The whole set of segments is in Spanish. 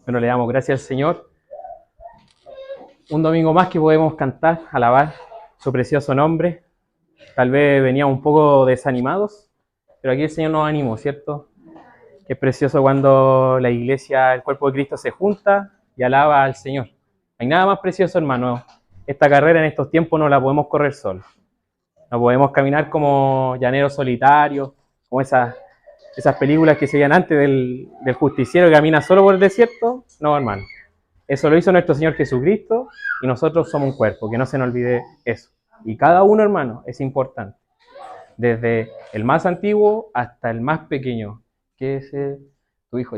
Bueno, le damos gracias al Señor. Un domingo más que podemos cantar, alabar su precioso nombre. Tal vez veníamos un poco desanimados, pero aquí el Señor nos animó, ¿cierto? Que es precioso cuando la iglesia, el cuerpo de Cristo se junta y alaba al Señor. No hay nada más precioso, hermano. Esta carrera en estos tiempos no la podemos correr solos. No podemos caminar como llaneros solitarios, como esas películas que se veían antes del justiciero que camina solo por el desierto. No, hermano. Eso lo hizo nuestro Señor Jesucristo y nosotros somos un cuerpo, que no se nos olvide eso. Y cada uno, hermano, es importante. Desde el más antiguo hasta el más pequeño, que es tu hijo.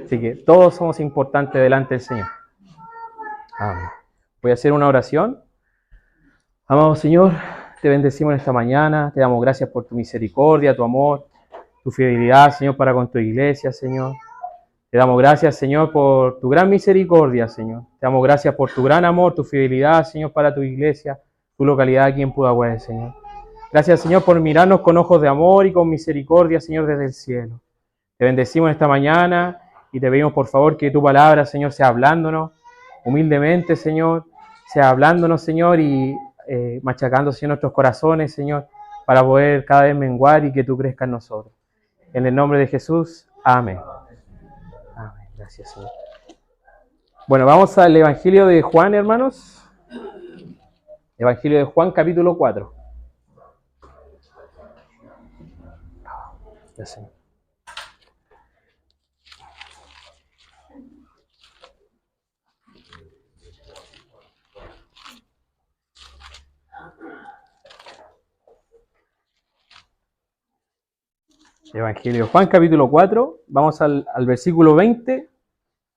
Así que todos somos importantes delante del Señor. Amén. Voy a hacer una oración. Amado Señor, te bendecimos en esta mañana, te damos gracias por tu misericordia, tu amor, tu fidelidad, Señor, para con tu iglesia, Señor. Te damos gracias, Señor, por tu gran misericordia, Señor. Te damos gracias por tu gran amor, tu fidelidad, Señor, para tu iglesia, tu localidad aquí en Pudahuel, Señor. Gracias, Señor, por mirarnos con ojos de amor y con misericordia, Señor, desde el cielo. Te bendecimos esta mañana y te pedimos, por favor, que tu palabra, Señor, sea hablándonos humildemente, Señor, sea hablándonos, Señor, y machacando, Señor, nuestros corazones, Señor, para poder cada vez menguar y que tú crezcas en nosotros. En el nombre de Jesús, amén. Amén. Gracias, Señor. Bueno, vamos al Evangelio de Juan, hermanos. Evangelio de Juan, capítulo 4. Gracias. Evangelio de Juan, capítulo 4. Vamos al versículo 20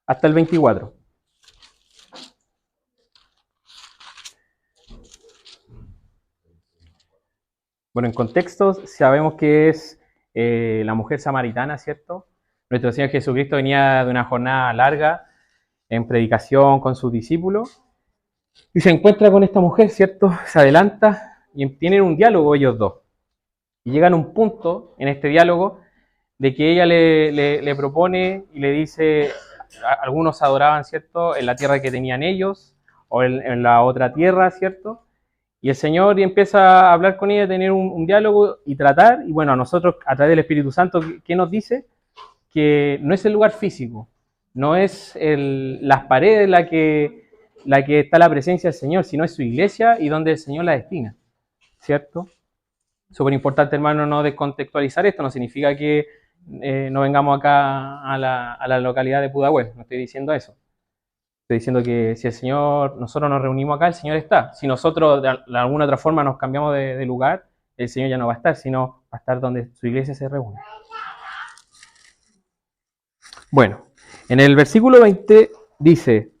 hasta el 24. Bueno, en contexto sabemos que es la mujer samaritana, ¿cierto? Nuestro Señor Jesucristo venía de una jornada larga en predicación con sus discípulos y se encuentra con esta mujer, ¿cierto? Se adelanta y tienen un diálogo ellos dos. Y llegan a un punto en este diálogo de que ella le propone y le dice, algunos adoraban, ¿cierto?, en la tierra que tenían ellos o en la otra tierra, ¿cierto? Y el Señor empieza a hablar con ella, a tener un diálogo y tratar, y bueno, a nosotros a través del Espíritu Santo, ¿qué nos dice? Que no es el lugar físico, no es las paredes la que está la presencia del Señor, sino es su iglesia y donde el Señor la destina, ¿cierto? Súper importante, hermano, no descontextualizar esto, no significa que no vengamos acá a la localidad de Pudahuel, no estoy diciendo eso. Estoy diciendo que si el Señor, nosotros nos reunimos acá, el Señor está. Si nosotros de alguna otra forma nos cambiamos de lugar, el Señor ya no va a estar, sino va a estar donde su iglesia se reúne. Bueno, en el versículo 20 dice,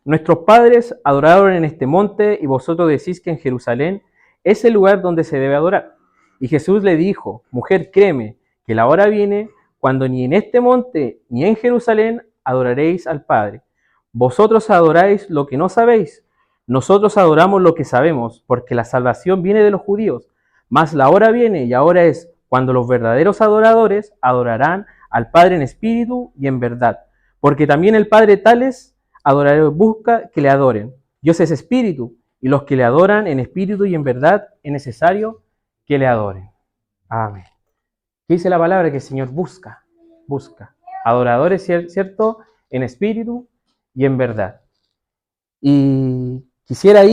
nuestros padres adoraron en este monte y vosotros decís que en Jerusalén es el lugar donde se debe adorar. Y Jesús le dijo, mujer, créeme, que la hora viene cuando ni en este monte ni en Jerusalén adoraréis al Padre. Vosotros adoráis lo que no sabéis, nosotros adoramos lo que sabemos, porque la salvación viene de los judíos. Mas la hora viene y ahora es cuando los verdaderos adoradores adorarán al Padre en espíritu y en verdad. Porque también el Padre tales adoradores busca que le adoren. Dios es espíritu, y los que le adoran en espíritu y en verdad es necesario que le adoren. Amén. ¿Qué dice la palabra? Que el Señor busca. Adoradores, ¿cierto? En espíritu y en verdad. Y quisiera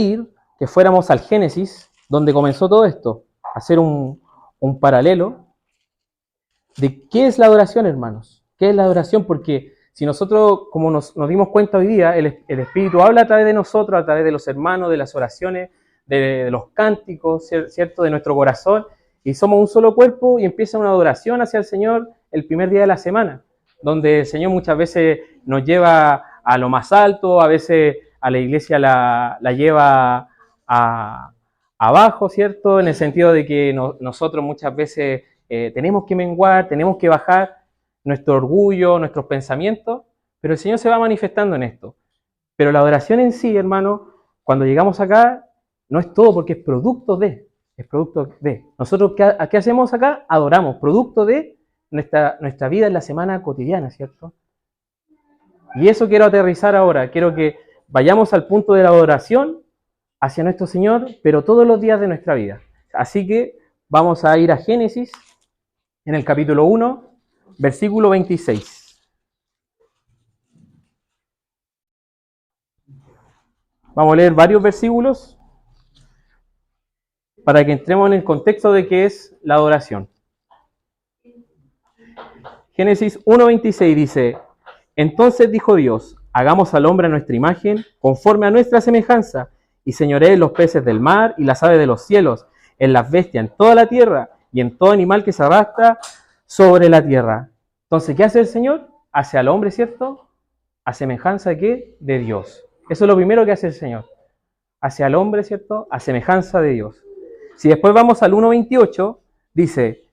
que fuéramos al Génesis, donde comenzó todo esto, hacer un paralelo de qué es la adoración, hermanos. ¿Qué es la adoración? Porque si nosotros, como nos dimos cuenta hoy día, el Espíritu habla a través de nosotros, a través de los hermanos, de las oraciones, de los cánticos, ¿cierto? De nuestro corazón, y somos un solo cuerpo y empieza una adoración hacia el Señor el primer día de la semana, donde el Señor muchas veces nos lleva a lo más alto, a veces a la iglesia la lleva abajo, ¿cierto? En el sentido de que nosotros muchas veces tenemos que menguar, tenemos que bajar nuestro orgullo, nuestros pensamientos, pero el Señor se va manifestando en esto. Pero la adoración en sí, hermano, cuando llegamos acá, no es todo porque es producto de. Nosotros, ¿qué hacemos acá? Adoramos, producto de nuestra vida en la semana cotidiana, ¿cierto? Y eso quiero aterrizar ahora. Quiero que vayamos al punto de la adoración hacia nuestro Señor, pero todos los días de nuestra vida. Así que vamos a ir a Génesis, en el capítulo 1, versículo 26. Vamos a leer varios versículos para que entremos en el contexto de qué es la adoración. Génesis 1:26 dice: Entonces dijo Dios, hagamos al hombre a nuestra imagen, conforme a nuestra semejanza, y señoree en los peces del mar y las aves de los cielos, en las bestias, en toda la tierra, y en todo animal que se arrastra sobre la tierra. Entonces, ¿qué hace el Señor? Hace al hombre, ¿cierto? ¿A semejanza de qué? De Dios. Eso es lo primero que hace el Señor. Hace al hombre, ¿cierto? A semejanza de Dios. Si después vamos al 1:28, dice: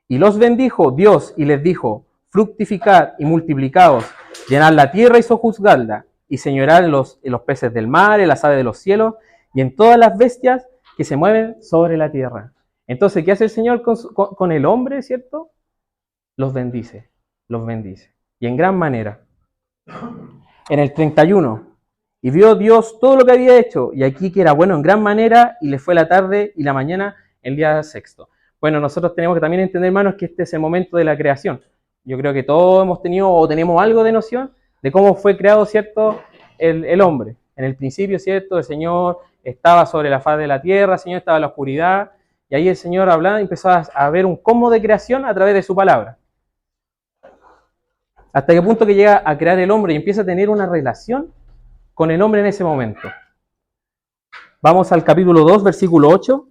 Y los bendijo Dios y les dijo: fructificad y multiplicaos, llenad la tierra y sojuzgadla, y señorad en los peces del mar, en las aves de los cielos, y en todas las bestias que se mueven sobre la tierra. Entonces, ¿qué hace el Señor con el hombre, cierto? Los bendice, y en gran manera. En el 31, y vio Dios todo lo que había hecho, y aquí que era bueno en gran manera, y le fue la tarde y la mañana el día sexto. Bueno, nosotros tenemos que también entender, hermanos, que este es el momento de la creación. Yo creo que todos hemos tenido o tenemos algo de noción de cómo fue creado, ¿cierto?, el hombre. En el principio, ¿cierto?, el Señor estaba sobre la faz de la tierra, el Señor estaba en la oscuridad, y ahí el Señor hablaba y empezó a ver un cómo de creación a través de su palabra. Hasta qué punto que llega a crear el hombre y empieza a tener una relación con el hombre en ese momento. Vamos al capítulo 2, versículo 8.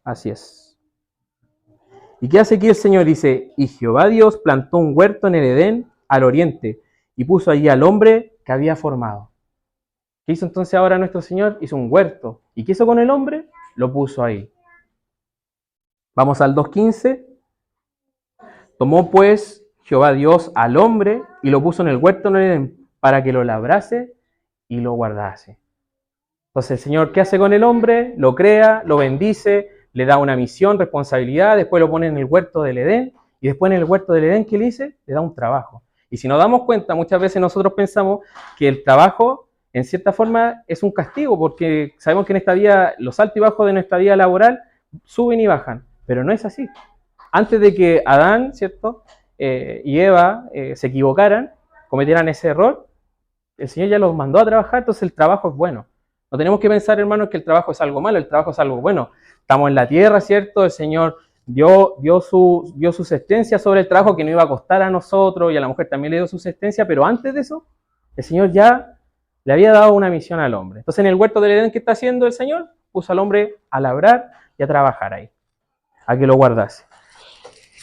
Así es. ¿Y qué hace aquí el Señor? Dice: y Jehová Dios plantó un huerto en el Edén al oriente y puso allí al hombre que había formado. ¿Qué hizo entonces ahora nuestro Señor? Hizo un huerto. ¿Y qué hizo con el hombre? Lo puso ahí. Vamos al 2:15. Tomó pues Jehová Dios al hombre y lo puso en el huerto en el Edén para que lo labrase y lo guardase. Entonces el Señor, ¿qué hace con el hombre? Lo crea, lo bendice, le da una misión, responsabilidad, después lo pone en el huerto del Edén, y después en el huerto del Edén, ¿qué le dice? Le da un trabajo. Y si nos damos cuenta, muchas veces nosotros pensamos que el trabajo, en cierta forma, es un castigo, porque sabemos que en esta vida, los altos y bajos de nuestra vida laboral suben y bajan, pero no es así. Antes de que Adán, ¿cierto?, y Eva se equivocaran, cometieran ese error, el Señor ya los mandó a trabajar, entonces el trabajo es bueno. No tenemos que pensar, hermanos, que el trabajo es algo malo, el trabajo es algo bueno. Estamos en la tierra, ¿cierto? El Señor dio su subsistencia sobre el trabajo que no iba a costar a nosotros, y a la mujer también le dio subsistencia, pero antes de eso, el Señor ya le había dado una misión al hombre. Entonces, en el huerto del Edén, ¿qué está haciendo el Señor? Puso al hombre a labrar y a trabajar ahí, a que lo guardase.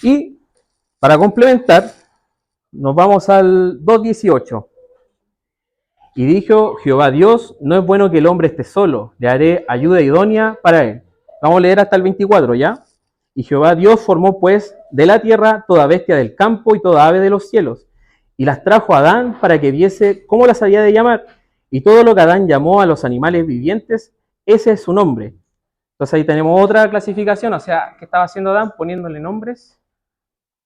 Y para complementar, nos vamos al 2:18. Y dijo Jehová Dios: no es bueno que el hombre esté solo, le haré ayuda idónea para él. Vamos a leer hasta el 24, ¿ya? Y Jehová Dios formó pues de la tierra toda bestia del campo y toda ave de los cielos, y las trajo a Adán para que viese cómo las había de llamar. Y todo lo que Adán llamó a los animales vivientes, ese es su nombre. Entonces ahí tenemos otra clasificación, o sea, ¿qué estaba haciendo Adán? Poniéndole nombres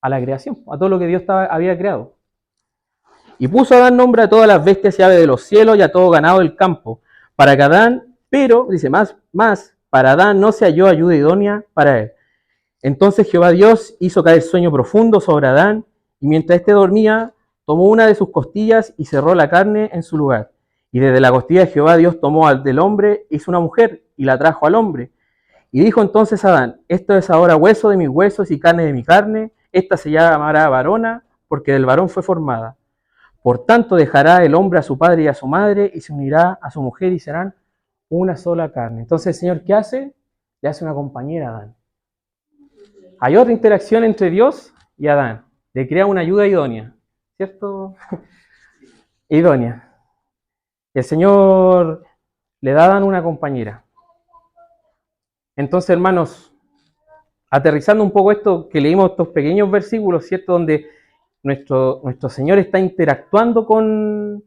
a la creación, a todo lo que Dios había creado. Y puso Adán nombre a todas las bestias y aves de los cielos y a todo ganado del campo, para que Adán, pero, dice más, para Adán no se halló ayuda idónea para él. Entonces Jehová Dios hizo caer sueño profundo sobre Adán, y mientras éste dormía, tomó una de sus costillas y cerró la carne en su lugar. Y desde la costilla de Jehová Dios tomó al del hombre, hizo una mujer, y la trajo al hombre. Y dijo entonces Adán: esto es ahora hueso de mis huesos y carne de mi carne, esta se llamará varona, porque del varón fue formada. Por tanto dejará el hombre a su padre y a su madre, y se unirá a su mujer, y serán una sola carne. Entonces el Señor, ¿qué hace? Le hace una compañera a Adán. Hay otra interacción entre Dios y Adán. Le crea una ayuda idónea, ¿cierto? Idónea. El Señor le da a Adán una compañera. Entonces, hermanos, aterrizando un poco esto que leímos, estos pequeños versículos, ¿cierto?, donde nuestro Señor está interactuando con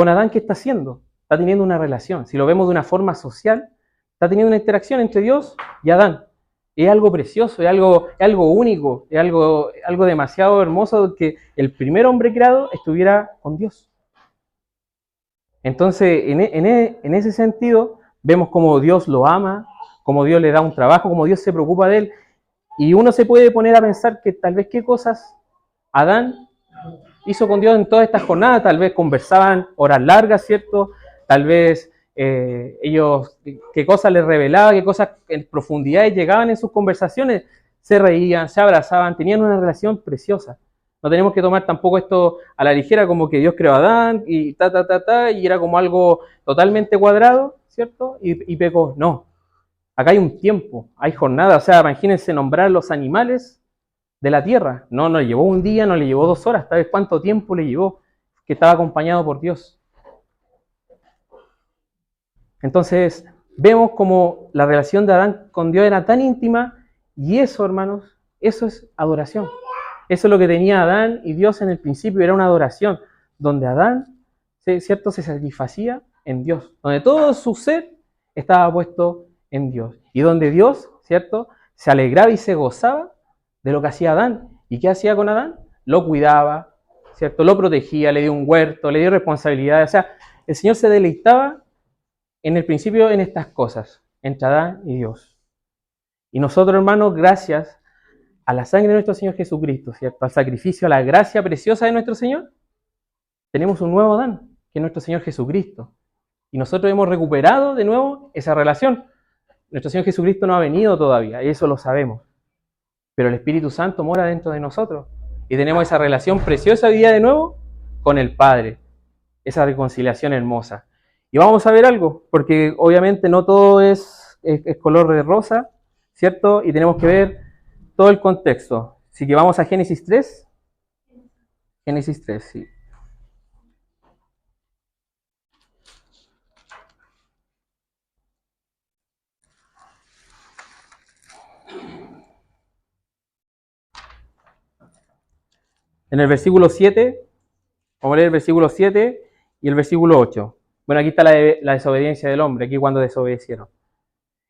Adán. ¿Qué está haciendo? Está teniendo una relación. Si lo vemos de una forma social, Está teniendo una interacción entre Dios y Adán. Es algo precioso, es algo único, es algo demasiado hermoso que el primer hombre creado estuviera con Dios. Entonces, en ese sentido, vemos cómo Dios lo ama, cómo Dios le da un trabajo, cómo Dios se preocupa de él. Y uno se puede poner a pensar que tal vez qué cosas Adán hizo con Dios en todas estas jornadas. Tal vez conversaban horas largas, ¿cierto? Tal vez ellos, qué cosas les revelaba, qué cosas en profundidad llegaban en sus conversaciones. Se reían, se abrazaban, tenían una relación preciosa. No tenemos que tomar tampoco esto a la ligera como que Dios creó a Adán y y era como algo totalmente cuadrado, ¿cierto? Y pecó. No. Acá hay un tiempo, hay jornada. O sea, imagínense nombrar los animales de la tierra. No le llevó un día, no le llevó 2 horas. ¿Sabes cuánto tiempo le llevó? Que estaba acompañado por Dios. Entonces, vemos como la relación de Adán con Dios era tan íntima y eso, hermanos, eso es adoración. Eso es lo que tenía Adán y Dios en el principio, era una adoración, donde Adán, ¿cierto?, se satisfacía en Dios, donde todo su ser estaba puesto en Dios, y donde Dios, ¿cierto?, se alegraba y se gozaba de lo que hacía Adán. ¿Y qué hacía con Adán? Lo cuidaba, ¿cierto?, lo protegía, le dio un huerto, le dio responsabilidades. O sea, el Señor se deleitaba en el principio en estas cosas, entre Adán y Dios. Y nosotros, hermanos, gracias a la sangre de nuestro Señor Jesucristo, ¿cierto?, al sacrificio, a la gracia preciosa de nuestro Señor, tenemos un nuevo Adán, que es nuestro Señor Jesucristo. Y nosotros hemos recuperado de nuevo esa relación. Nuestro Señor Jesucristo no ha venido todavía, y eso lo sabemos. Pero el Espíritu Santo mora dentro de nosotros. Y tenemos esa relación preciosa hoy día de nuevo con el Padre. Esa reconciliación hermosa. Y vamos a ver algo, porque obviamente no todo es color de rosa, ¿cierto? Y tenemos que ver todo el contexto. Así que vamos a Génesis 3. Génesis 3, sí. En el versículo 7, vamos a leer el versículo 7 y el versículo 8. Bueno, aquí está la desobediencia del hombre, aquí cuando desobedecieron.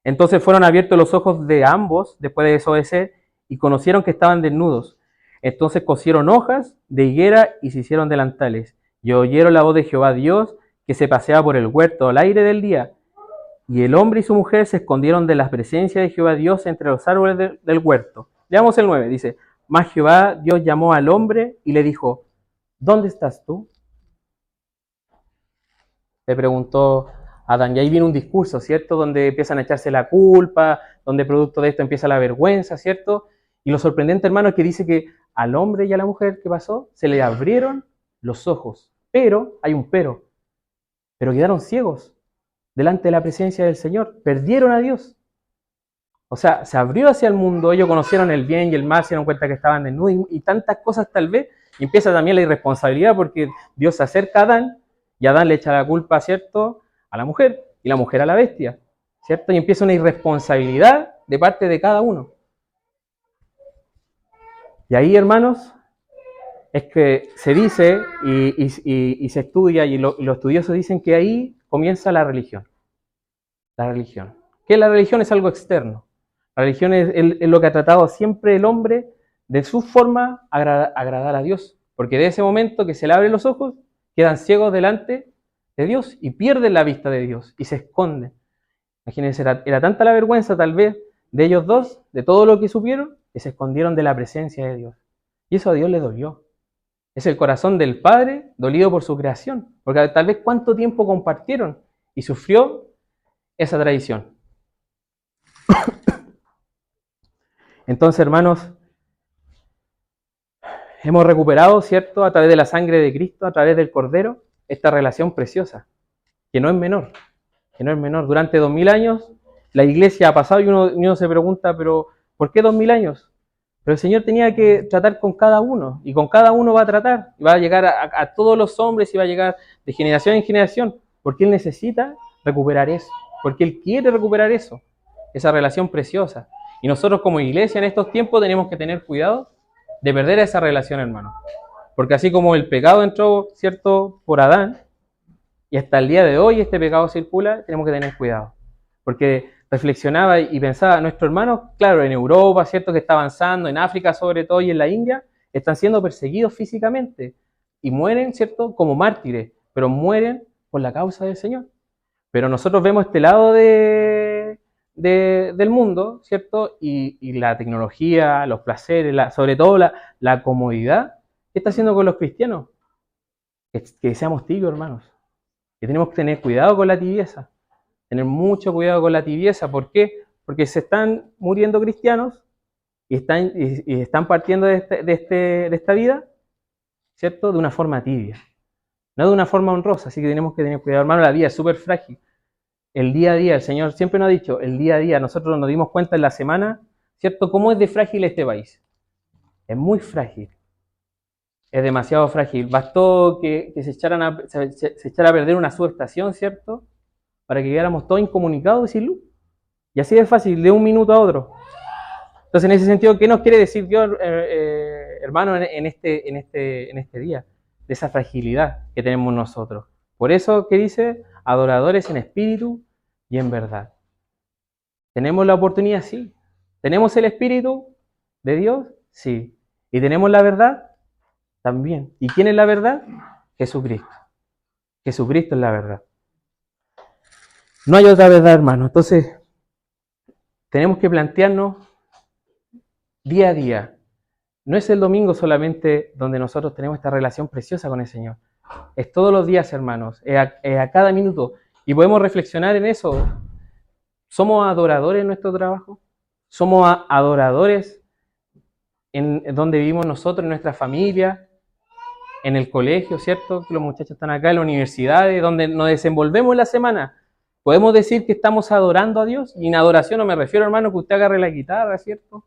Entonces fueron abiertos los ojos de ambos después de desobedecer y conocieron que estaban desnudos. Entonces cosieron hojas de higuera y se hicieron delantales. Y oyeron la voz de Jehová Dios que se paseaba por el huerto al aire del día. Y el hombre y su mujer se escondieron de la presencia de Jehová Dios entre los árboles del huerto. Leamos el 9, dice: Mas Jehová Dios llamó al hombre y le dijo: ¿Dónde estás tú? Le preguntó Adán. Y ahí viene un discurso, ¿cierto? Donde empiezan a echarse la culpa, donde producto de esto empieza la vergüenza, ¿cierto? Y lo sorprendente, hermano, es que dice que al hombre y a la mujer, ¿qué pasó? Se le abrieron los ojos. Pero, hay un pero quedaron ciegos delante de la presencia del Señor. Perdieron a Dios. O sea, se abrió hacia el mundo, ellos conocieron el bien y el mal, se dieron cuenta que estaban desnudos y tantas cosas tal vez. Y empieza también la irresponsabilidad porque Dios se acerca a Adán y Adán le echa la culpa, ¿cierto?, a la mujer y la mujer a la bestia, ¿cierto? Y empieza una irresponsabilidad de parte de cada uno. Y ahí, hermanos, es que se dice y se estudia y los estudiosos dicen que ahí comienza la religión. La religión. Que la religión es algo externo. La religión es lo que ha tratado siempre el hombre de su forma agradar a Dios. Porque de ese momento que se le abren los ojos, quedan ciegos delante de Dios y pierden la vista de Dios y se esconden. Imagínense, era tanta la vergüenza tal vez de ellos dos, de todo lo que supieron, que se escondieron de la presencia de Dios. Y eso a Dios le dolió. Es el corazón del Padre dolido por su creación, porque tal vez cuánto tiempo compartieron y sufrió esa traición. Entonces, hermanos, hemos recuperado, ¿cierto?, a través de la sangre de Cristo, a través del Cordero, esta relación preciosa, que no es menor, Durante 2000 años la iglesia ha pasado y uno se pregunta, pero ¿por qué 2000 años? Pero el Señor tenía que tratar con cada uno, y con cada uno va a tratar, y va a llegar a todos los hombres y va a llegar de generación en generación, porque Él necesita recuperar eso, porque Él quiere recuperar eso, esa relación preciosa. Y nosotros como iglesia en estos tiempos tenemos que tener cuidado de perder esa relación, hermano. Porque así como el pecado entró, ¿cierto?, por Adán, y hasta el día de hoy este pecado circula, tenemos que tener cuidado. Porque reflexionaba y pensaba, nuestros hermanos, claro, en Europa, ¿cierto?, que está avanzando, en África sobre todo y en la India, están siendo perseguidos físicamente y mueren, ¿cierto?, como mártires, pero mueren por la causa del Señor. Pero nosotros vemos este lado del mundo, ¿cierto? Y la tecnología, los placeres, sobre todo la comodidad, ¿qué está haciendo con los cristianos? Que seamos tibios, hermanos. Que tenemos que tener cuidado con la tibieza. Tener mucho cuidado con la tibieza. ¿Por qué? Porque se están muriendo cristianos y están partiendo de esta vida, ¿cierto?, de una forma tibia. No de una forma honrosa. Así que tenemos que tener cuidado, hermano. La vida es súper frágil. El día a día, el Señor siempre nos ha dicho, el día a día, nosotros nos dimos cuenta en la semana, ¿cierto?, cómo es de frágil este país. Es muy frágil. Es demasiado frágil. Bastó que se echara a perder una subestación, ¿cierto?, para que quedáramos todos incomunicados y sin luz. Y así es fácil, de un minuto a otro. Entonces, en ese sentido, ¿qué nos quiere decir Dios, hermano, en este día? De esa fragilidad que tenemos nosotros. Por eso, ¿qué dice? Adoradores en espíritu y en verdad. ¿Tenemos la oportunidad? Sí. ¿Tenemos el espíritu de Dios? Sí. ¿Y tenemos la verdad? También. ¿Y quién es la verdad? Jesucristo. Jesucristo es la verdad. No hay otra verdad, hermano. Entonces, tenemos que plantearnos día a día. No es el domingo solamente donde nosotros tenemos esta relación preciosa con el Señor. Es todos los días, hermanos. Es a cada minuto. Y podemos reflexionar en eso. ¿Somos adoradores en nuestro trabajo? ¿Somos adoradores en donde vivimos nosotros, en nuestra familia, en el colegio, ¿cierto? Que los muchachos están acá, en las universidades, donde nos desenvolvemos en la semana. ¿Podemos decir que estamos adorando a Dios? Y en adoración no me refiero, hermano, que usted agarre la guitarra, ¿cierto?,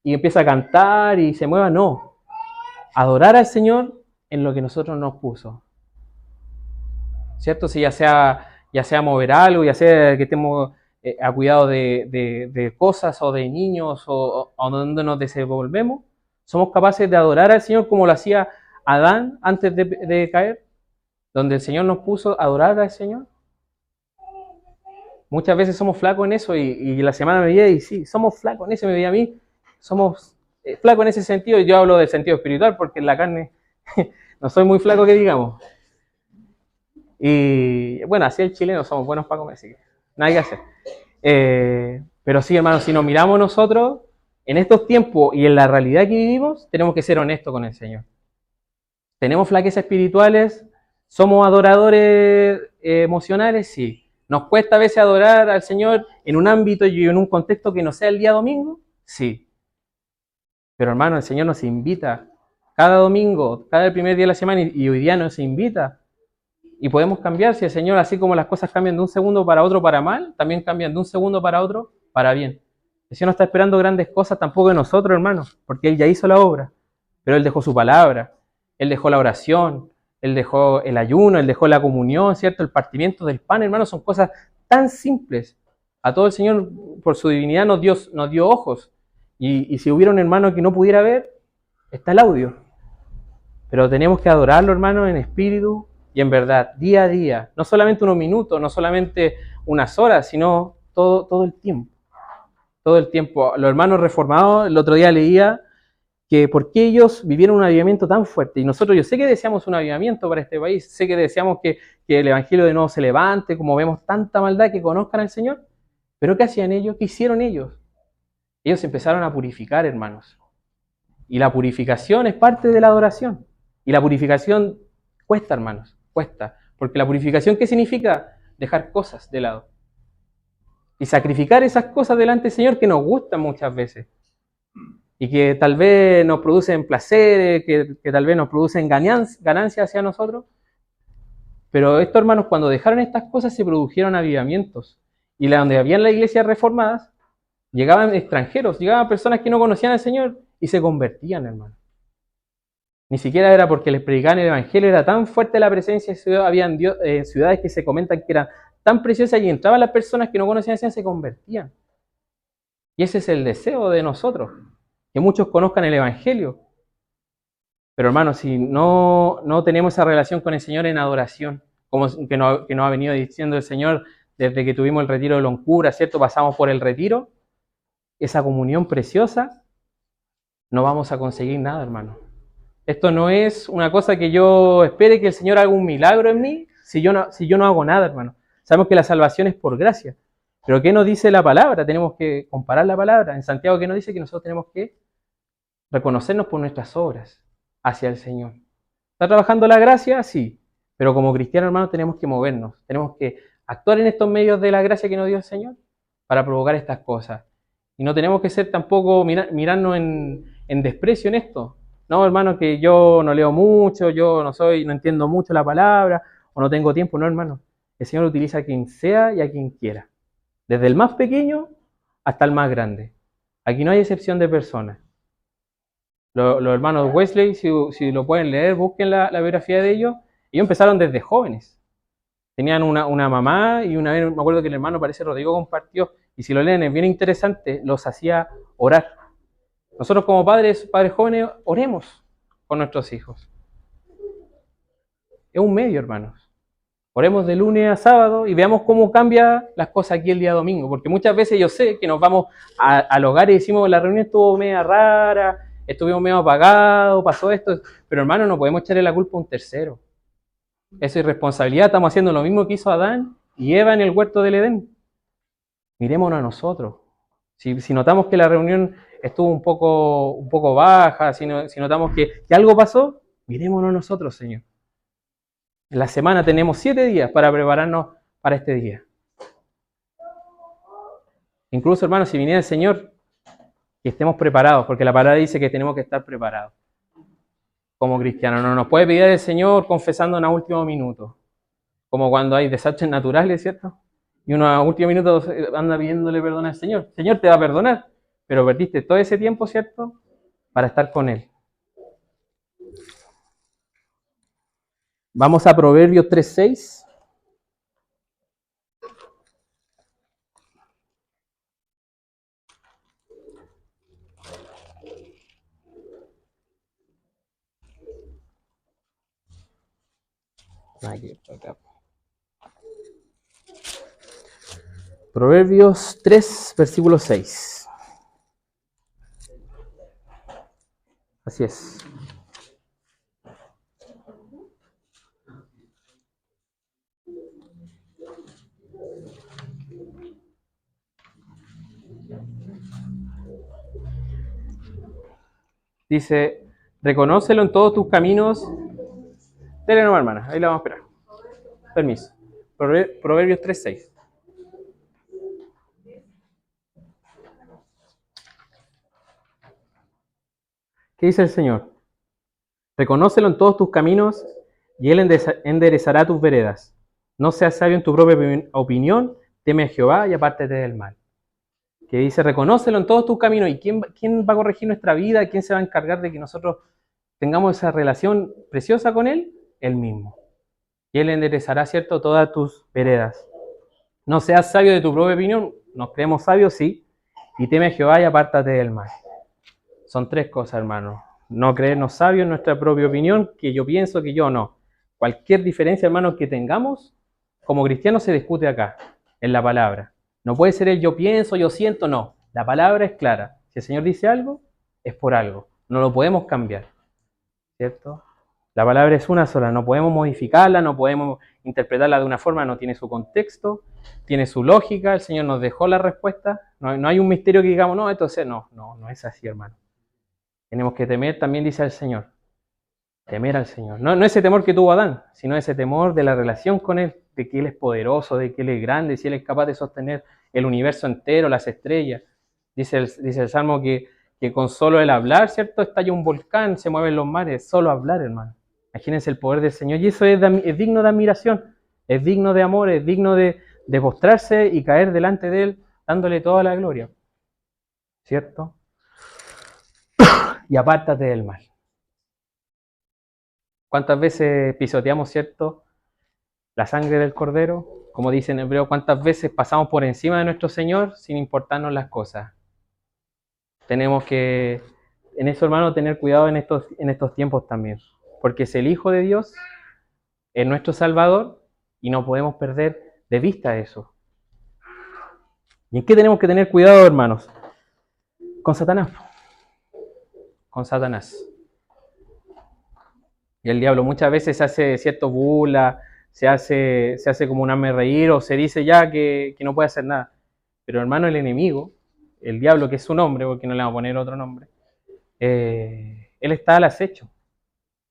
y empieza a cantar y se mueva. No. Adorar al Señor en lo que nosotros nos puso. ¿Cierto? Si ya sea mover algo, ya sea que estemos a cuidado de cosas o de niños o donde nos desenvolvemos, somos capaces de adorar al Señor como lo hacía Adán antes de caer, donde el Señor nos puso a adorar al Señor. Muchas veces somos flacos en eso y la semana me veía y sí, somos flacos en eso, me veía a mí, somos flacos en ese sentido, y yo hablo del sentido espiritual porque en la carne no soy muy flaco que digamos. Y bueno, así el chileno somos buenos para comer, así que nada que hacer. Pero sí, hermanos, si nos miramos nosotros en estos tiempos y en la realidad que vivimos, tenemos que ser honestos con el Señor. ¿Tenemos flaquezas espirituales? ¿Somos adoradores emocionales? Sí. ¿Nos cuesta a veces adorar al Señor en un ámbito y en un contexto que no sea el día domingo? Sí. Pero hermano, el Señor nos invita cada domingo, cada primer día de la semana, y hoy día nos invita. Y podemos cambiar, si el Señor, así como las cosas cambian de un segundo para otro para mal, también cambian de un segundo para otro para bien. El Señor no está esperando grandes cosas tampoco de nosotros, hermanos, porque Él ya hizo la obra, pero Él dejó su palabra, Él dejó la oración, Él dejó el ayuno, Él dejó la comunión, ¿cierto? El partimiento del pan, hermanos, son cosas tan simples. A todo el Señor, por su divinidad, nos dio ojos. Y si hubiera un hermano que no pudiera ver, está el audio. Pero tenemos que adorarlo, hermano, en espíritu y en verdad, día a día. No solamente unos minutos, no solamente unas horas, sino todo el tiempo. Todo el tiempo. Los hermanos reformados, el otro día leía que por qué ellos vivieron un avivamiento tan fuerte. Y nosotros, yo sé que deseamos un avivamiento para este país, sé que deseamos que el evangelio de nuevo se levante, como vemos tanta maldad, que conozcan al Señor. Pero ¿qué hacían ellos? ¿Qué hicieron ellos? Ellos empezaron a purificar, hermanos. Y la purificación es parte de la adoración. Y la purificación cuesta, hermanos, cuesta. Porque la purificación, ¿qué significa? Dejar cosas de lado. Y sacrificar esas cosas delante del Señor que nos gustan muchas veces. Y que tal vez nos producen placeres, que tal vez nos producen ganancias hacia nosotros. Pero estos hermanos, cuando dejaron estas cosas, se produjeron avivamientos. Y donde habían las iglesias reformadas, llegaban extranjeros, llegaban personas que no conocían al Señor y se convertían, hermano. Ni siquiera era porque les predicaban el evangelio, era tan fuerte la presencia de ciudad, habían ciudades que se comentan que eran tan preciosas y entraban las personas que no conocían al Señor, se convertían. Y ese es el deseo de nosotros, que muchos conozcan el evangelio. Pero hermano, si no tenemos esa relación con el Señor en adoración, como que nos ha venido diciendo el Señor desde que tuvimos el retiro de Loncura, ¿cierto? Pasamos por el retiro, esa comunión preciosa, no vamos a conseguir nada, hermano. Esto no es una cosa que yo espere que el Señor haga un milagro en mí si yo no hago nada, hermano. Sabemos que la salvación es por gracia. Pero ¿qué nos dice la palabra? Tenemos que comparar la palabra. En Santiago, ¿qué nos dice? Que nosotros tenemos que reconocernos por nuestras obras hacia el Señor. ¿Está trabajando la gracia? Sí. Pero como cristianos, hermanos, tenemos que movernos. Tenemos que actuar en estos medios de la gracia que nos dio el Señor para provocar estas cosas. Y no tenemos que ser tampoco mirarnos en desprecio en esto. No, hermano, que yo no leo mucho, no entiendo mucho la palabra, o no tengo tiempo. No, hermano. El Señor utiliza a quien sea y a quien quiera. Desde el más pequeño hasta el más grande. Aquí no hay excepción de personas. Los hermanos Wesley, si lo pueden leer, busquen la biografía de ellos. Ellos empezaron desde jóvenes. Tenían una mamá y una vez me acuerdo que el hermano, parece Rodrigo, compartió, y si lo leen es bien interesante, los hacía orar. Nosotros como padres jóvenes, oremos con nuestros hijos. Es un medio, hermanos. Oremos de lunes a sábado y veamos cómo cambia las cosas aquí el día domingo, porque muchas veces yo sé que nos vamos al hogar y decimos la reunión estuvo media rara, estuvimos medio apagados, pasó esto, pero hermano, no podemos echarle la culpa a un tercero. Es irresponsabilidad, estamos haciendo lo mismo que hizo Adán y Eva en el huerto del Edén. Mirémonos a nosotros. Si notamos que la reunión estuvo un poco baja, si notamos que algo pasó, mirémonos a nosotros, Señor. En la semana tenemos 7 días para prepararnos para este día. Incluso, hermanos, si viniera el Señor, que estemos preparados, porque la palabra dice que tenemos que estar preparados como cristianos. No nos puede pedir el Señor confesando en el último minuto, como cuando hay desastres naturales, ¿cierto? Y uno a último minuto anda pidiéndole perdón al Señor. El Señor te va a perdonar, pero perdiste todo ese tiempo, ¿cierto?, para estar con Él. Vamos a Proverbios 3:6. Proverbios 3, versículo 6. Así es. Dice, reconócelo en todos tus caminos. Dele nomás, hermana, ahí la vamos a esperar. Permiso. Proverbios 3:6. ¿Qué dice el Señor? Reconócelo en todos tus caminos y Él enderezará tus veredas. No seas sabio en tu propia opinión, teme a Jehová y apártate del mal. Que dice, reconócelo en todos tus caminos. ¿Y quién va a corregir nuestra vida? ¿Quién se va a encargar de que nosotros tengamos esa relación preciosa con Él? Él mismo. Y Él enderezará, ¿cierto?, todas tus veredas. No seas sabio de tu propia opinión. Nos creemos sabios, sí. Y teme a Jehová y apártate del mal. Son 3 cosas, hermano. No creernos sabios en nuestra propia opinión, que yo pienso, que yo no. Cualquier diferencia, hermano, que tengamos, como cristianos se discute acá, en la palabra. No puede ser el yo pienso, yo siento, no. La palabra es clara. Si el Señor dice algo, es por algo. No lo podemos cambiar. ¿Cierto? La palabra es una sola, no podemos modificarla, no podemos interpretarla de una forma, no tiene su contexto, tiene su lógica, el Señor nos dejó la respuesta, no hay un misterio que digamos, no, entonces no es así, hermano. Tenemos que temer, también dice el Señor, temer al Señor. No ese temor que tuvo Adán, sino ese temor de la relación con Él, de que Él es poderoso, de que Él es grande, si Él es capaz de sostener el universo entero, las estrellas. Dice el Salmo que con solo el hablar, ¿cierto?, estalla un volcán, se mueven los mares, solo hablar, hermano. Imagínense el poder del Señor, y eso es digno de admiración, es digno de amor, es digno de postrarse y caer delante de Él, dándole toda la gloria, ¿cierto? Y apártate del mal. ¿Cuántas veces pisoteamos, ¿cierto?, la sangre del Cordero? Como dice en hebreo, ¿cuántas veces pasamos por encima de nuestro Señor sin importarnos las cosas? Tenemos que, en eso, hermano, tener cuidado en estos tiempos también. Porque es el Hijo de Dios, es nuestro Salvador, y no podemos perder de vista eso. ¿Y en qué tenemos que tener cuidado, hermanos? Con Satanás. Con Satanás. Y el diablo muchas veces hace cierto burla, se hace como un hazme reír o se dice ya que no puede hacer nada. Pero hermano, el enemigo, el diablo, que es su nombre, porque no le vamos a poner otro nombre, él está al acecho,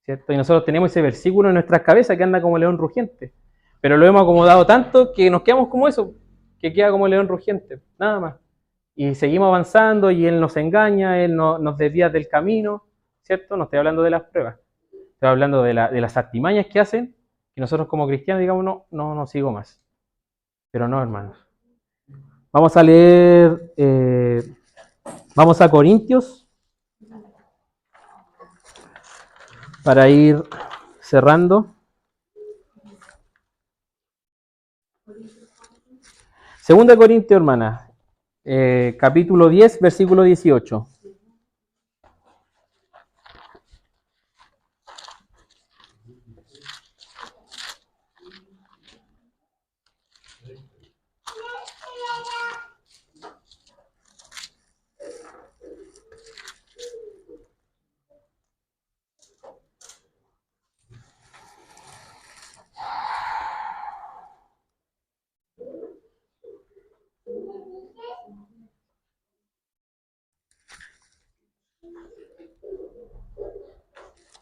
¿cierto? Y nosotros tenemos ese versículo en nuestras cabezas que anda como león rugiente. Pero lo hemos acomodado tanto que nos quedamos como eso, que queda como león rugiente, nada más. Y seguimos avanzando y él nos engaña, él nos desvía del camino, ¿cierto? No estoy hablando de las pruebas. Estoy hablando de las artimañas que hacen, que nosotros como cristianos digamos, no sigo más. Pero no, hermanos. Vamos a leer, vamos a Corintios, para ir cerrando. Segunda Corintios, hermana, capítulo 10, versículo 18.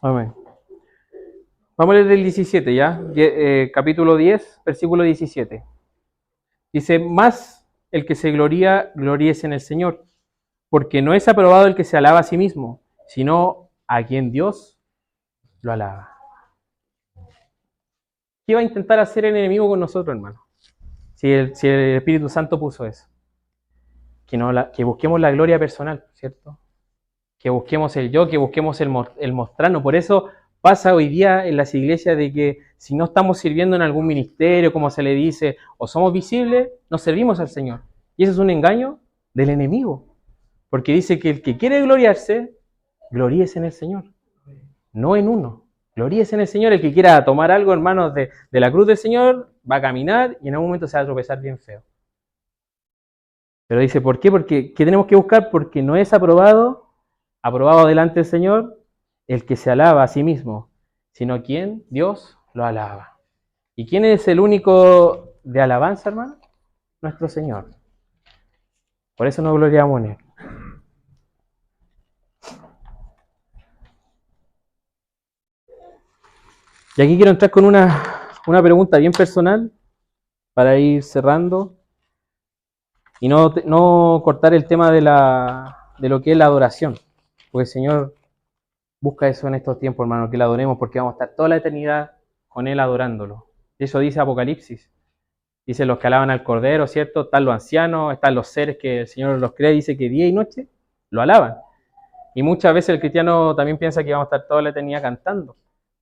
Amén. Vamos a leer del 17 ya, capítulo 10, versículo 17. Dice, más el que se gloríese en el Señor, porque no es aprobado el que se alaba a sí mismo, sino a quien Dios lo alaba. ¿Qué va a intentar hacer el enemigo con nosotros, hermano? Si el Espíritu Santo puso eso. Que busquemos la gloria personal, ¿cierto? Que busquemos el yo, que busquemos el mostrarnos. Por eso pasa hoy día en las iglesias de que si no estamos sirviendo en algún ministerio, como se le dice, o somos visibles, no servimos al Señor. Y eso es un engaño del enemigo. Porque dice que el que quiere gloriarse, gloríese en el Señor, no en uno. Gloríese en el Señor. El que quiera tomar algo, hermanos, de la cruz del Señor, va a caminar y en algún momento se va a tropezar bien feo. Pero dice, ¿por qué? Porque ¿qué tenemos que buscar? Porque no es aprobado delante del Señor el que se alaba a sí mismo, sino quien Dios lo alaba. ¿Y quién es el único de alabanza, hermano? Nuestro Señor. Por eso nos gloriamos en Él. Y aquí quiero entrar con una pregunta bien personal para ir cerrando y no cortar el tema de lo que es la adoración. Porque el Señor busca eso en estos tiempos, hermano, que la adoremos, porque vamos a estar toda la eternidad con Él adorándolo. Eso dice Apocalipsis. Dice los que alaban al Cordero, ¿cierto? Están los ancianos, están los seres que el Señor los cree, dice que día y noche lo alaban. Y muchas veces el cristiano también piensa que vamos a estar toda la eternidad cantando.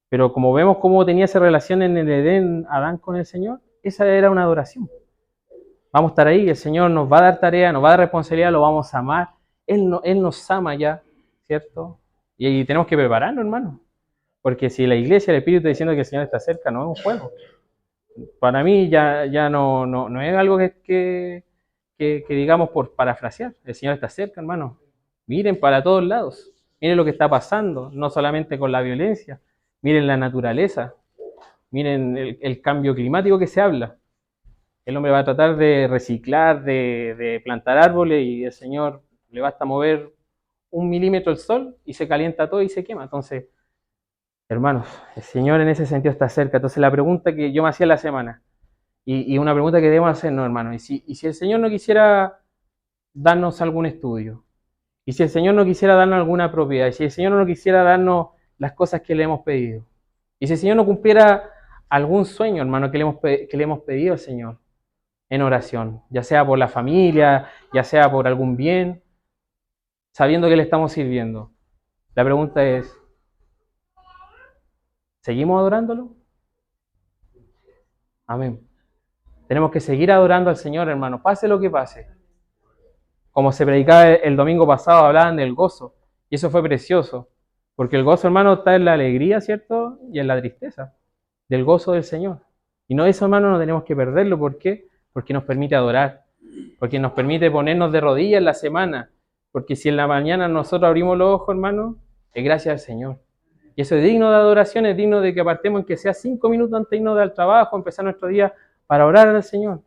Pero como vemos cómo tenía esa relación en el Edén Adán con el Señor, esa era una adoración. Vamos a estar ahí, el Señor nos va a dar tarea, nos va a dar responsabilidad, lo vamos a amar. Él nos ama ya, ¿cierto? Y tenemos que prepararnos, hermano. Porque si la iglesia, el Espíritu está diciendo que el Señor está cerca, no es un juego. Para mí ya no es algo que digamos por parafrasear. El Señor está cerca, hermano. Miren para todos lados. Miren lo que está pasando, no solamente con la violencia. Miren la naturaleza. Miren el cambio climático que se habla. El hombre va a tratar de reciclar, de plantar árboles y el Señor le basta mover 1 milímetro el sol y se calienta todo y se quema. Entonces, hermanos, el Señor en ese sentido está cerca. Entonces la pregunta que yo me hacía en la semana, y una pregunta que debemos hacernos, hermanos, y si el Señor no quisiera darnos algún estudio, y si el Señor no quisiera darnos alguna propiedad, y si el Señor no quisiera darnos las cosas que le hemos pedido, y si el Señor no cumpliera algún sueño, hermano, que le hemos pedido al Señor en oración, ya sea por la familia, ya sea por algún bien, sabiendo que le estamos sirviendo. La pregunta es, ¿seguimos adorándolo? Amén. Tenemos que seguir adorando al Señor, hermano, pase lo que pase. Como se predicaba el domingo pasado, hablaban del gozo, y eso fue precioso, porque el gozo, hermano, está en la alegría, ¿cierto? Y en la tristeza, del gozo del Señor. Y no, eso, hermano, no tenemos que perderlo. ¿Por qué? Porque nos permite adorar, porque nos permite ponernos de rodillas en la semana, porque si en la mañana nosotros abrimos los ojos, hermano, es gracias al Señor. Y eso es digno de adoración, es digno de que apartemos en que sea 5 minutos antes de irnos al trabajo, empezar nuestro día para orar al Señor,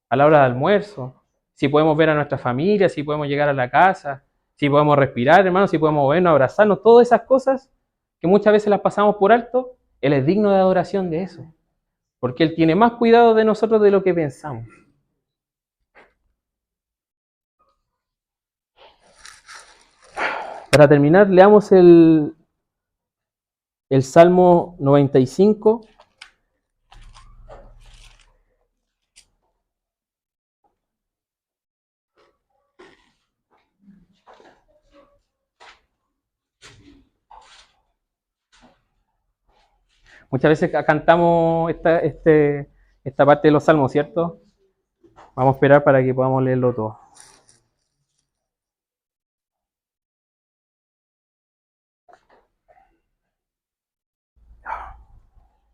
a la hora de almuerzo, si podemos ver a nuestra familia, si podemos llegar a la casa, si podemos respirar, hermano, si podemos movernos, abrazarnos, todas esas cosas que muchas veces las pasamos por alto, Él es digno de adoración de eso, porque Él tiene más cuidado de nosotros de lo que pensamos. Para terminar, leamos el Salmo 95. Muchas veces cantamos esta parte de los salmos, ¿cierto? Vamos a esperar para que podamos leerlo todo.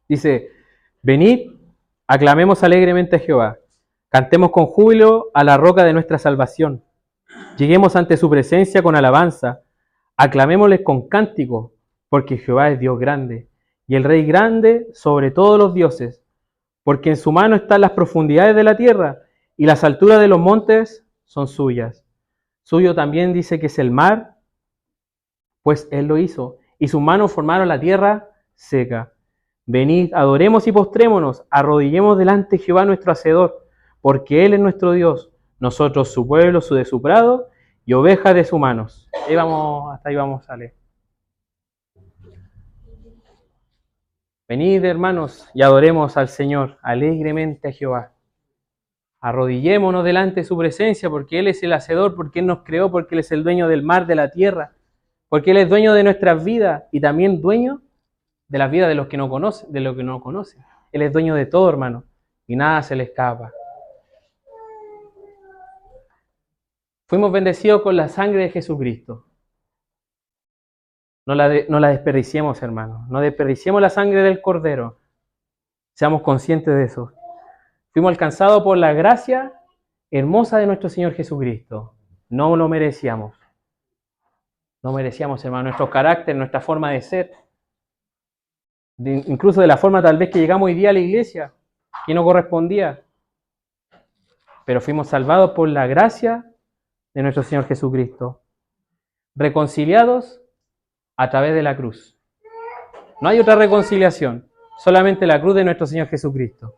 Dice, venid, aclamemos alegremente a Jehová, cantemos con júbilo a la roca de nuestra salvación. Lleguemos ante su presencia con alabanza, aclamémosle con cántico, porque Jehová es Dios grande, y el Rey grande sobre todos los dioses, porque en su mano están las profundidades de la tierra, y las alturas de los montes son suyas. Suyo también dice que es el mar, pues Él lo hizo, y sus manos formaron la tierra seca. Venid, adoremos y postrémonos, arrodillemos delante de Jehová nuestro Hacedor, porque Él es nuestro Dios, nosotros su pueblo, su de su prado, y ovejas de sus manos. Hasta ahí vamos a leer. Venid, hermanos, y adoremos al Señor, alegremente a Jehová. Arrodillémonos delante de su presencia, porque Él es el Hacedor, porque Él nos creó, porque Él es el dueño del mar, de la tierra, porque Él es dueño de nuestras vidas y también dueño de las vidas de los que no conocen, de los que no conocen. Él es dueño de todo, hermano, y nada se le escapa. Fuimos bendecidos con la sangre de Jesucristo. No la desperdiciemos, hermano. No desperdiciemos la sangre del Cordero. Seamos conscientes de eso. Fuimos alcanzados por la gracia hermosa de nuestro Señor Jesucristo. No lo merecíamos. No merecíamos, hermano, nuestro carácter, nuestra forma de ser. Incluso de la forma tal vez que llegamos hoy día a la iglesia, que no correspondía. Pero fuimos salvados por la gracia de nuestro Señor Jesucristo. Reconciliados a través de la cruz. No hay otra reconciliación, solamente la cruz de nuestro Señor Jesucristo.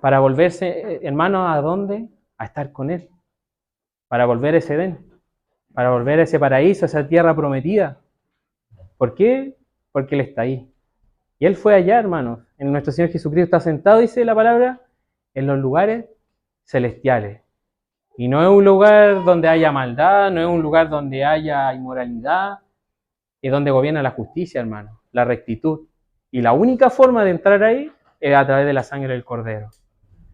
Para volverse, hermanos, ¿a dónde? A estar con Él. Para volver a ese Edén. Para volver a ese paraíso, a esa tierra prometida. ¿Por qué? Porque Él está ahí. Y Él fue allá, hermanos. En nuestro Señor Jesucristo está sentado, dice la palabra, en los lugares celestiales. Y no es un lugar donde haya maldad, no es un lugar donde haya inmoralidad, es donde gobierna la justicia, hermano, la rectitud. Y la única forma de entrar ahí es a través de la sangre del Cordero.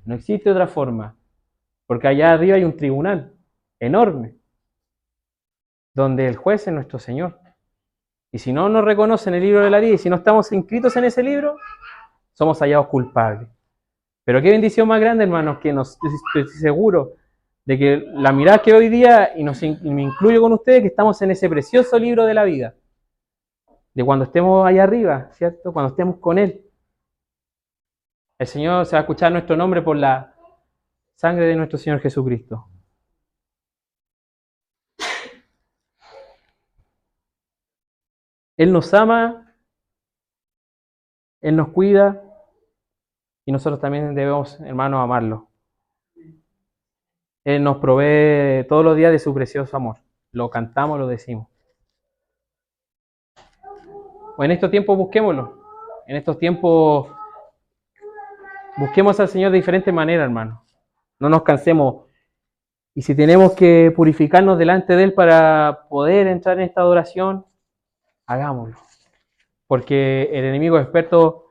No existe otra forma, porque allá arriba hay un tribunal enorme, donde el juez es nuestro Señor. Y si no nos reconocen el libro de la vida, y si no estamos inscritos en ese libro, somos hallados culpables. Pero qué bendición más grande, hermanos, que estoy seguro de que la mirada que hoy día, y me incluyo con ustedes, que estamos en ese precioso libro de la vida, de cuando estemos allá arriba, ¿cierto? Cuando estemos con Él. El Señor se va a escuchar nuestro nombre por la sangre de nuestro Señor Jesucristo. Él nos ama, Él nos cuida, y nosotros también debemos, hermanos, amarlo. Él nos provee todos los días de su precioso amor. Lo cantamos, lo decimos. O en estos tiempos busquémoslo. En estos tiempos busquemos al Señor de diferentes maneras, hermano. No nos cansemos. Y si tenemos que purificarnos delante de Él para poder entrar en esta adoración, hagámoslo. Porque el enemigo es experto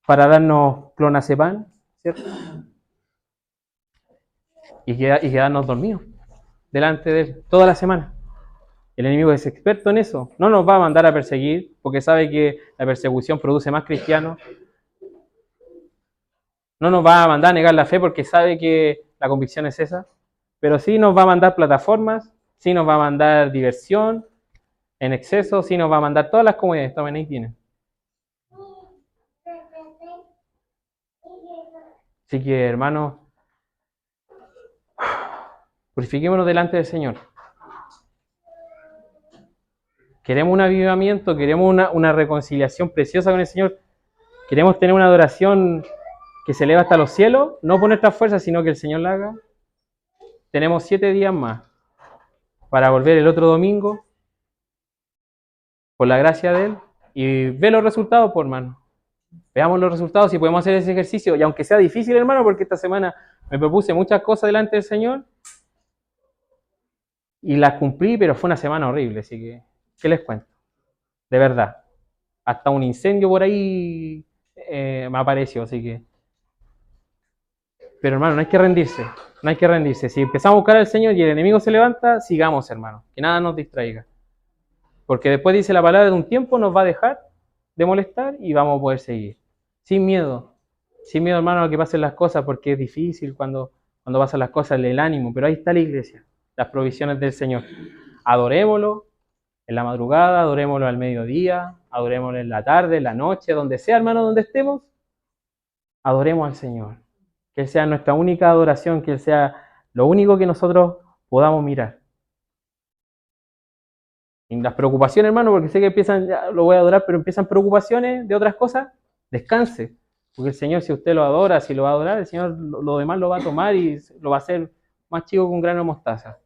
para darnos clonazepam, ¿cierto? Y quedarnos dormidos delante de Él toda la semana. El enemigo es experto en eso. No nos va a mandar a perseguir, porque sabe que la persecución produce más cristianos. No nos va a mandar a negar la fe porque sabe que la convicción es esa, pero sí nos va a mandar plataformas, sí nos va a mandar diversión en exceso, sí nos va a mandar todas las comodidades. Tomen, ahí tienen. Así que, hermanos, purifiquémonos delante del Señor. Queremos un avivamiento, queremos una reconciliación preciosa con el Señor. Queremos tener una adoración que se eleva hasta los cielos, no por nuestra fuerza, sino que el Señor la haga. Tenemos 7 días más para volver el otro domingo, por la gracia de Él, y ve los resultados, por hermano. Veamos los resultados, si podemos hacer ese ejercicio, y aunque sea difícil, hermano, porque esta semana me propuse muchas cosas delante del Señor, y las cumplí, pero fue una semana horrible, así que, ¿qué les cuento? De verdad. Hasta un incendio por ahí me apareció, así que... Pero hermano, no hay que rendirse, no hay que rendirse. Si empezamos a buscar al Señor y el enemigo se levanta, sigamos, hermano, que nada nos distraiga. Porque después dice la palabra, de un tiempo nos va a dejar de molestar y vamos a poder seguir. Sin miedo, hermano, a que pasen las cosas, porque es difícil cuando pasan las cosas, el ánimo, pero ahí está la iglesia, las provisiones del Señor. Adorémoslo en la madrugada, adorémoslo al mediodía, adorémoslo en la tarde, en la noche, donde sea, hermano, donde estemos, adoremos al Señor. Que Él sea nuestra única adoración, que Él sea lo único que nosotros podamos mirar. Y las preocupaciones, hermano, porque sé que empiezan, ya lo voy a adorar, pero empiezan preocupaciones de otras cosas, descanse. Porque el Señor, si usted lo adora, si lo va a adorar, el Señor lo demás lo va a tomar y lo va a hacer más chico que un grano de mostaza.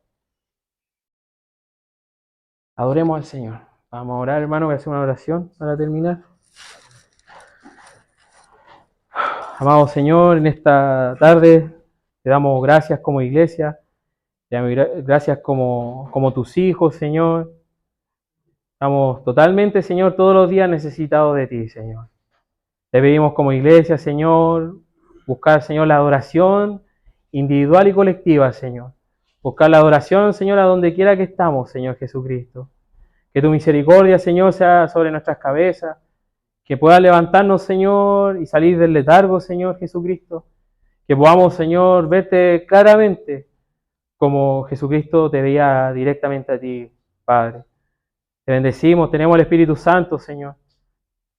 Adoremos al Señor. Vamos a orar, hermano, voy a hacer una oración para terminar. Amado Señor, en esta tarde te damos gracias como iglesia, te damos gracias como tus hijos, Señor. Estamos totalmente, Señor, todos los días necesitados de ti, Señor. Te pedimos como iglesia, Señor, buscar, Señor, la adoración individual y colectiva, Señor. Buscar la adoración, Señor, a donde quiera que estamos, Señor Jesucristo. Que tu misericordia, Señor, sea sobre nuestras cabezas. Que pueda levantarnos, Señor, y salir del letargo, Señor Jesucristo. Que podamos, Señor, verte claramente como Jesucristo te veía directamente a ti, Padre. Te bendecimos, tenemos el Espíritu Santo, Señor,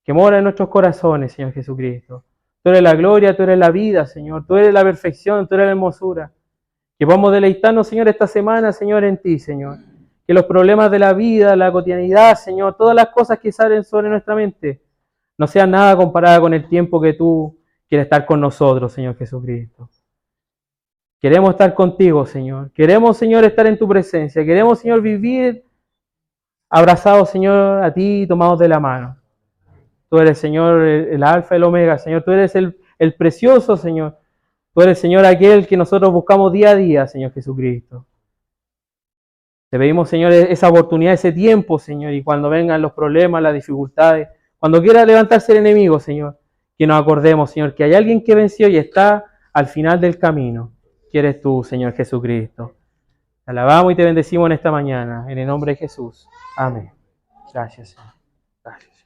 que mora en nuestros corazones, Señor Jesucristo. Tú eres la gloria, tú eres la vida, Señor. Tú eres la perfección, tú eres la hermosura. Que podamos deleitarnos, Señor, esta semana, Señor, en ti, Señor. Que los problemas de la vida, la cotidianidad, Señor, todas las cosas que salen sobre nuestra mente, no sean nada comparada con el tiempo que tú quieres estar con nosotros, Señor Jesucristo. Queremos estar contigo, Señor. Queremos, Señor, estar en tu presencia. Queremos, Señor, vivir abrazados, Señor, a ti, tomados de la mano. Tú eres, Señor, el alfa y el omega, Señor. Tú eres el precioso, Señor. Tú eres, Señor, aquel que nosotros buscamos día a día, Señor Jesucristo. Te pedimos, Señor, esa oportunidad, ese tiempo, Señor, y cuando vengan los problemas, las dificultades, cuando quiera levantarse el enemigo, Señor, que nos acordemos, Señor, que hay alguien que venció y está al final del camino, que eres tú, Señor Jesucristo. Te alabamos y te bendecimos en esta mañana, en el nombre de Jesús. Amén. Gracias, Señor. Gracias.